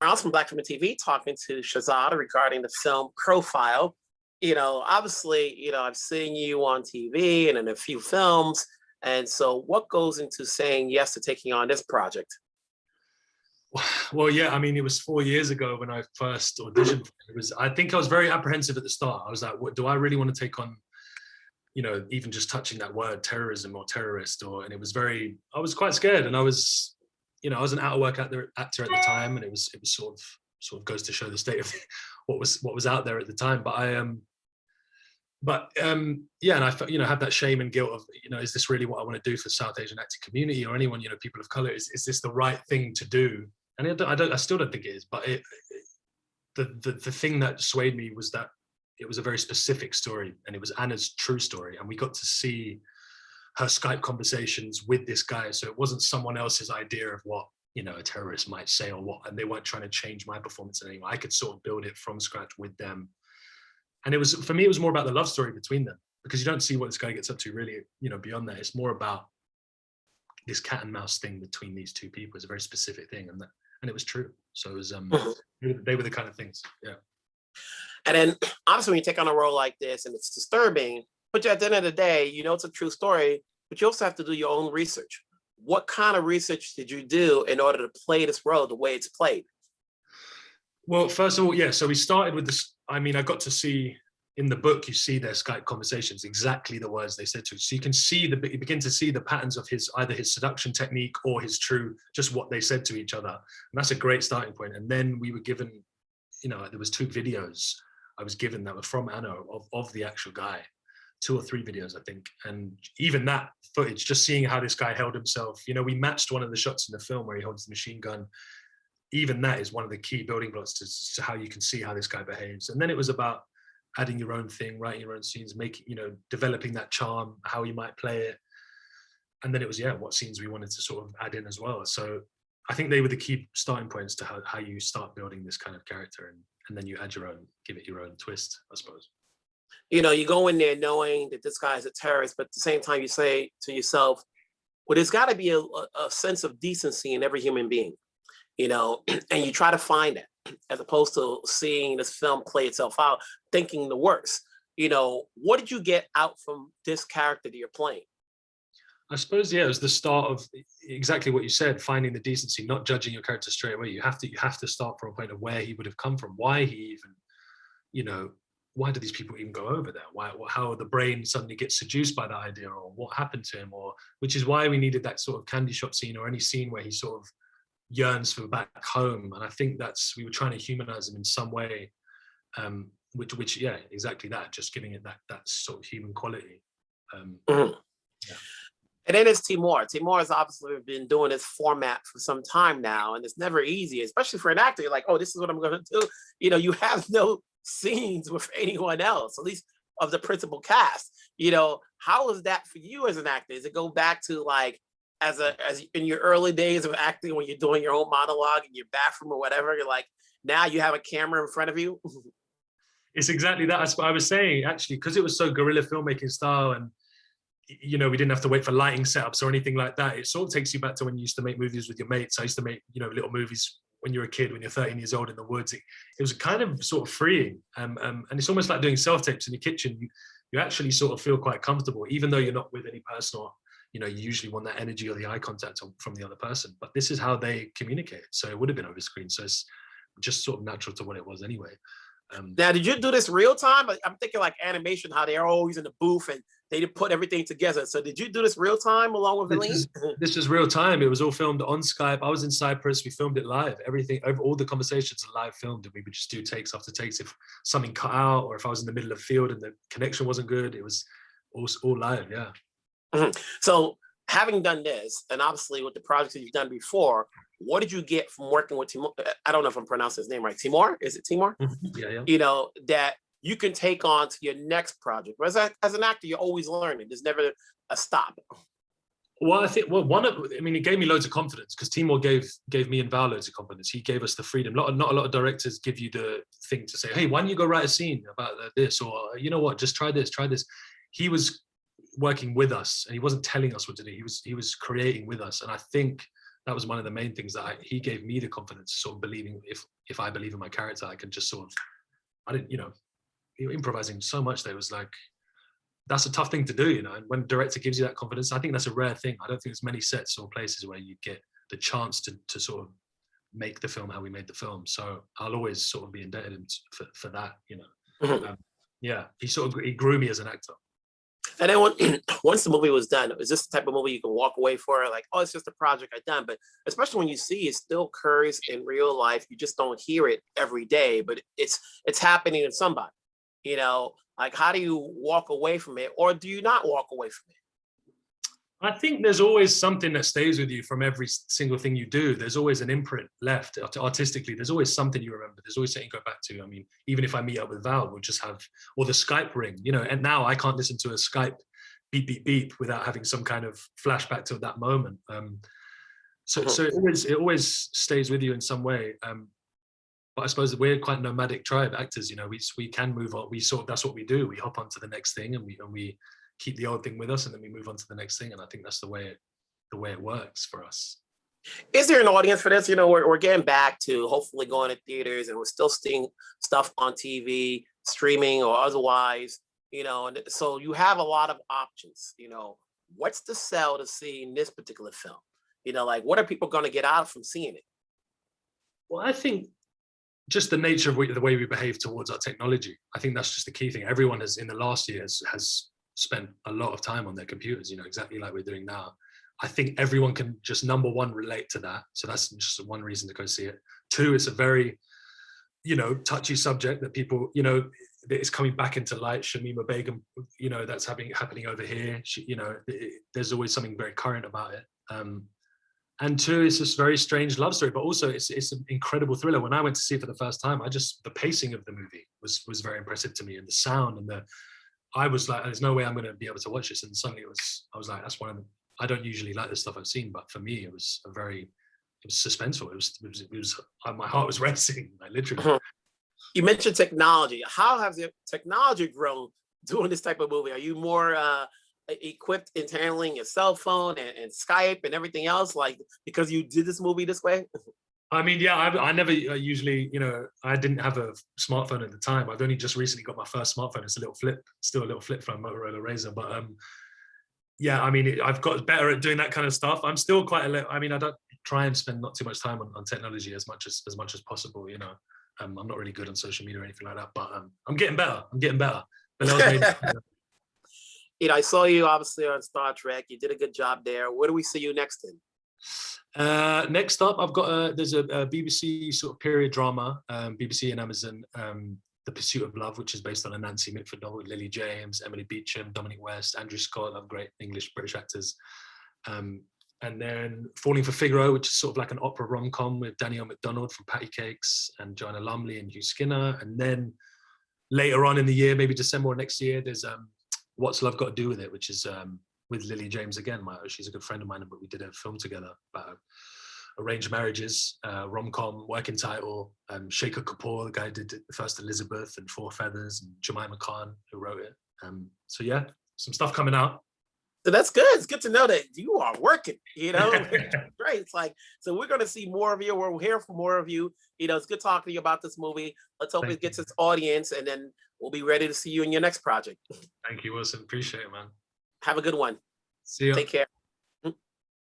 Rounds from Black Film and TV talking to Shazad regarding the film Profile. Obviously, I've seen you on TV and in a few films. And so what goes into saying yes to taking on this project? Well, yeah, I mean, it was 4 years ago when I first auditioned. I think I was very apprehensive at the start. I was like, what do I really want to take on? Even just touching that word terrorism or terrorist, and it was I was quite scared, and I was an out of work actor at the time, and it was sort of goes to show the state of what was out there at the time. But yeah, and I have that shame and guilt of, is this really what I want to do for the South Asian acting community or anyone, people of color? Is this the right thing to do? And I still don't think it is. But the thing that swayed me was that it was a very specific story, and it was Anna's true story, and we got to see her Skype conversations with this guy. So it wasn't someone else's idea of what a terrorist might say or what, and they weren't trying to change my performance in any way. I could sort of build it from scratch with them. And for me, it was more about the love story between them, because you don't see what this guy gets up to really, beyond that. It's more about this cat and mouse thing between these two people. It's a very specific thing, and it was true. So it was, they were the kind of things, yeah. And then obviously when you take on a role like this and it's disturbing, but at the end of the day, it's a true story, but you also have to do your own research. What kind of research did you do in order to play this role the way it's played? Well, first of all, yeah, so we started with this. I mean, I got to see in the book, you see their Skype conversations, exactly the words they said to us. So you can see you begin to see the patterns of either his seduction technique or his true, just what they said to each other. And that's a great starting point. And then we were given, there was 2 videos I was given that were from Anna of the actual guy, 2 or 3 videos, I think. And even that footage, just seeing how this guy held himself, we matched one of the shots in the film where he holds the machine gun. Even that is one of the key building blocks to how you can see how this guy behaves. And then it was about adding your own thing, writing your own scenes, making, developing that charm, how you might play it. And then it was, what scenes we wanted to sort of add in as well. So I think they were the key starting points to how you start building this kind of character, and then you add your own, give it your own twist, I suppose. You go in there knowing that this guy is a terrorist, but at the same time you say to yourself, well, there's got to be a sense of decency in every human being, and you try to find that, as opposed to seeing this film play itself out, thinking the worst. What did you get out from this character that you're playing? I suppose, it was the start of exactly what you said, finding the decency, not judging your character straight away. You have to start from a point of where he would have come from, why he even, why do these people even go over there? How the brain suddenly gets seduced by that idea, or what happened to him, which is why we needed that sort of candy shop scene, or any scene where he sort of yearns for back home. And I think we were trying to humanize him in some way, which yeah, exactly that, just giving it that sort of human quality. Yeah. And then it's Timur. Timur has obviously been doing this format for some time now, and it's never easy, especially for an actor. You're like, oh, this is what I'm going to do. You have no scenes with anyone else, at least of the principal cast. How is that for you as an actor? Does it go back to like, as in your early days of acting, when you're doing your own monologue in your bathroom or whatever, you're like, now you have a camera in front of you? It's exactly that. That's what I was saying, actually, because it was so guerrilla filmmaking style, and we didn't have to wait for lighting setups or anything like that. It sort of takes you back to when you used to make movies with your mates. I used to make, little movies when you're a kid, when you're 13 years old in the woods. It was kind of sort of freeing. And it's almost like doing self-tapes in the kitchen. You actually sort of feel quite comfortable, even though you're not with any person, or, you usually want that energy or the eye contact from the other person. But this is how they communicate. So it would have been over screen. So it's just sort of natural to what it was anyway. Now, did you do this real time? I'm thinking like animation, how they're always in the booth and they put everything together. So did you do this real time along with Helene? This is real time. It was all filmed on Skype. I was in Cyprus. We filmed it live. Everything, all the conversations are live filmed, and we would just do takes after takes. If something cut out, or if I was in the middle of field and the connection wasn't good, it was all live, yeah. Mm-hmm. So having done this, and obviously with the projects that you've done before, what did you get from working with Timur? I don't know if I'm pronouncing his name right. Timur? Is it Timur? Yeah. That you can take on to your next project. But as an actor, you're always learning. There's never a stop. Well, I think, it gave me loads of confidence, because Timur gave me and Val loads of confidence. He gave us the freedom. Not a lot of directors give you the thing to say, hey, why don't you go write a scene about this? Or, you know what, just try this. He was working with us, and he wasn't telling us what to do. He was creating with us. And I think that was one of the main things that he gave me the confidence, sort of believing if I believe in my character, I can just sort of, I didn't, you know, improvising so much that it was like, that's a tough thing to do, you know. And when a director gives you that confidence, I think that's a rare thing. I don't think there's many sets or places where you get the chance to sort of make the film how we made the film. So I'll always sort of be indebted him for that, you know. Yeah, he grew me as an actor. And then once the movie was done, is this the type of movie you can walk away for? Like, oh, it's just a project I done. But especially when you see it still occurs in real life, you just don't hear it every day, but it's happening in somebody. You know, like how do you walk away from it, or do you not walk away from it? I think there's always something that stays with you from every single thing you do. There's always an imprint left artistically. There's always something you remember. There's always something you go back to. I mean, even if I meet up with Val, we'll just have, or the Skype ring, you know, and now I can't listen to a Skype beep, beep, beep without having some kind of flashback to that moment. So it always stays with you in some way. But I suppose that we're quite nomadic tribe actors, you know, we can move on. That's what we do. We hop onto the next thing and we keep the old thing with us, and then we move on to the next thing. And I think that's the way it works for us. Is there an audience for this? You know, we're getting back to hopefully going to theaters, and we're still seeing stuff on TV, streaming or otherwise, you know, and so you have a lot of options. You know, what's the sell to seeing this particular film? You know, like what are people going to get out from seeing it? Well, I think just the nature of the way we behave towards our technology. I think that's just the key thing. Everyone has, in the last year, has spent a lot of time on their computers, you know, exactly like we're doing now. I think everyone can just, number one, relate to that. So that's just one reason to go see it. Two, it's a very, you know, touchy subject that people, you know, it's coming back into light. Shamima Begum, you know, that's happening over here. You know, there's always something very current about it. And two, it's this very strange love story, but also it's an incredible thriller. When I went to see it for the first time, the pacing of the movie was very impressive to me, and the sound and I was like, there's no way I'm going to be able to watch this. And suddenly I was like, that's one of the, I don't usually like the stuff I've seen, but for me, it was suspenseful. It was my heart was racing, like literally. You mentioned technology. How has the technology grown doing this type of movie? Are you more equipped in handling your cell phone and Skype and everything else, like because you did this movie this way? I mean, yeah, I never usually, you know, I didn't have a smartphone at the time. I've only just recently got my first smartphone. It's still a little flip phone, Motorola Razr. But yeah, I mean, I've got better at doing that kind of stuff. I'm still quite I mean, I don't try and spend not too much time on technology as much as possible, you know. I'm not really good on social media or anything like that, but I'm getting better. But you know, I saw you obviously on Star Trek. You did a good job there. Where do we see you next in? Next up, I've got there's a BBC sort of period drama, BBC and Amazon, The Pursuit of Love, which is based on a Nancy Mitford novel with Lily James, Emily Beecham, Dominic West, Andrew Scott, of great British actors. And then Falling for Figaro, which is sort of like an opera rom-com with Danielle MacDonald from Patty Cakes and Joanna Lumley and Hugh Skinner. And then later on in the year, maybe December or next year, there's What's Love Got to Do with It, which is with Lily James again. She's a good friend of mine, but we did a film together about arranged marriages, rom-com, working title. Shekhar Kapoor, the guy who did the first Elizabeth and Four Feathers, and Jemima Khan, who wrote it. So yeah, some stuff coming out. So that's good. It's good to know that you are working, you know. Great. It's like, so we're going to see more of you. We'll hear from more of you. You know, it's good talking to you about this movie. Let's hope it gets its audience, and then we'll be ready to see you in your next project. Thank you, Wilson. Appreciate it, man. Have a good one. See you. Take care.